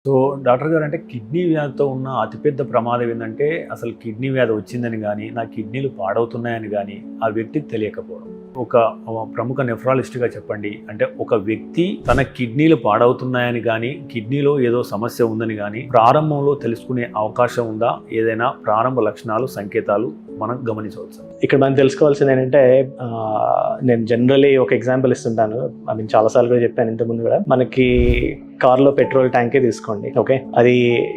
So doctor గారు, అంటే kidney వ్యాధితో ఉన్న అతిపెద్ద ప్రమాదం ఏంటంటే అసలు కిడ్నీ వ్యాధి వచ్చిందని కానీ నా కిడ్నీలు పాడవుతున్నాయని కానీ ఆ వ్యక్తికి తెలియకపోవడం. ఒక ప్రముఖ నెఫ్రాలజిస్ట్గా చెప్పండి, అంటే ఒక వ్యక్తి తన కిడ్నీలు పాడవుతున్నాయని కానీ కిడ్నీలో ఏదో సమస్య ఉందని కానీ ప్రారంభంలో తెలుసుకునే అవకాశం ఉందా? ఏదైనా ప్రారంభ లక్షణాలు, సంకేతాలు మనం గమనించవచ్చు? ఇక్కడ మనం తెలుసుకోవాల్సింది ఏంటంటే, నేను జనరలీ ఒక ఎగ్జాంపుల్ ఇస్తుంటాను. చాలాసార్లు కూడా చెప్పాను ఇంతకుముందు కూడా. మనకి కార్లో పెట్రోల్ ట్యాంకే తీసుకోండి, ఓకే, అది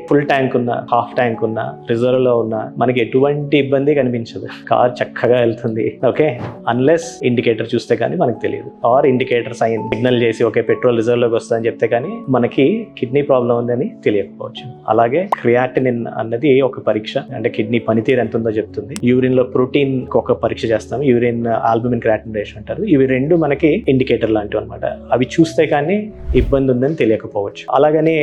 ఫుల్ ట్యాంక్ ఉన్నా, హాఫ్ ట్యాంక్ ఉన్నా, రిజర్వ్లో ఉన్నా మనకి ఎటువంటి ఇబ్బంది కనిపించదు. కార్ చక్కగా వెళ్తుంది, ఓకే, అన్లెస్ ఇండికేటర్ చూస్తే కానీ మనకు తెలియదు. ఆర్ ఇండికేటర్ సైన్ సిగ్నల్ చేసి ఓకే పెట్రోల్ రిజర్వ్లోకి వస్తుందని చెప్తే కానీ మనకి కిడ్నీ ప్రాబ్లం ఉందని తెలియకపోవచ్చు. అలాగే క్రియాటినిన్ అన్నది ఒక పరీక్ష, అంటే కిడ్నీ పనితీరు ఎంత ఉందో చెప్తుంది. యూరిన్ లో ప్రోటీన్ ఒక పరీక్ష చేస్తాం, యూరిన్ ఆల్బుమిన్ క్రియాటినిన్ రేషియో అంటారు. ఇవి రెండు మనకి ఇండికేటర్ లాంటివి అనమాట. అవి చూస్తే కానీ ఇబ్బంది ఉందని తెలియకపోవచ్చు. అలాగని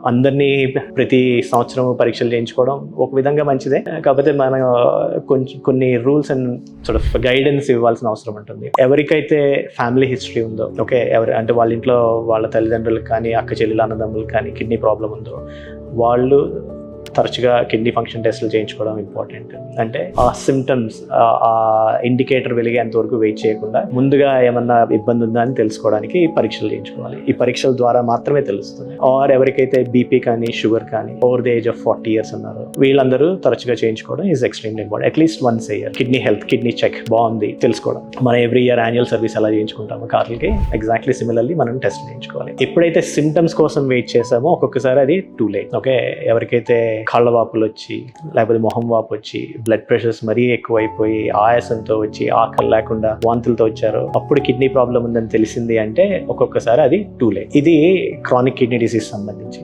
అందరినీ ప్రతి సంవత్సరం పరీక్షలు చేయించుకోవడం ఒక విధంగా మంచిదే, కాకపోతే మనం కొన్ని రూల్స్ అండ్ గైడెన్స్ ఇవ్వాల్సిన అవసరం ఉంటుంది. ఎవరికైతే ఫ్యామిలీ హిస్టరీ ఉందో, ఓకే, అంటే వాళ్ళ ఇంట్లో వాళ్ళ తల్లిదండ్రులకు కానీ అక్క చెల్లెలు అన్నదమ్ములకు కానీ కిడ్నీ ప్రాబ్లం ఉందో వాళ్ళు తరచుగా కిడ్నీ ఫంక్షన్ టెస్టులు చేయించుకోవడం ఇంపార్టెంట్. అంటే ఆ సిమ్టమ్స్, ఆ ఇండికేటర్ వెలిగేంత వరకు వెయిట్ చేయకుండా ముందుగా ఏమన్నా ఇబ్బంది ఉందా అని తెలుసుకోవడానికి పరీక్షలు చేయించుకోవాలి. ఈ పరీక్షల ద్వారా మాత్రమే తెలుస్తుంది. ఆర్ ఎవరికైతే బీపీ కానీ షుగర్ కానీ over the age of 40 years ఉన్నారో వీళ్ళందరూ తరచుగా చేయించుకోవడం is extremely important. At least once a year kidney health, kidney check బాగుంది తెలుసుకోవడం. మనం ఎవ్రీ ఇయర్ యాన్యువల్ సర్వీస్ ఎలా చేయించుకుంటామో కార్లకి ఎగ్జాక్ట్లీ సిమిలర్లీ మనం టెస్ట్ చేయించుకోవాలి. ఎప్పుడైతే సిమ్టమ్స్ కోసం వెయిట్ చేసామో ఒక్కొక్కసారి అది టూ లేట్. ఓకే, ఎవరికైతే కాళ్ళ వాపులు వచ్చి లేకపోతే మొహం వాపు వచ్చి బ్లడ్ ప్రెషర్స్ మరీ ఎక్కువైపోయి ఆయాసంతో వచ్చి ఆకలి లేకుండా వాంతులతో వచ్చారో అప్పుడు కిడ్నీ ప్రాబ్లం ఉందని తెలిసింది అంటే ఒక్కొక్కసారి అది టూ లేట్. ఇది క్రానిక్ కిడ్నీ డిసీజ్ సంబంధించి.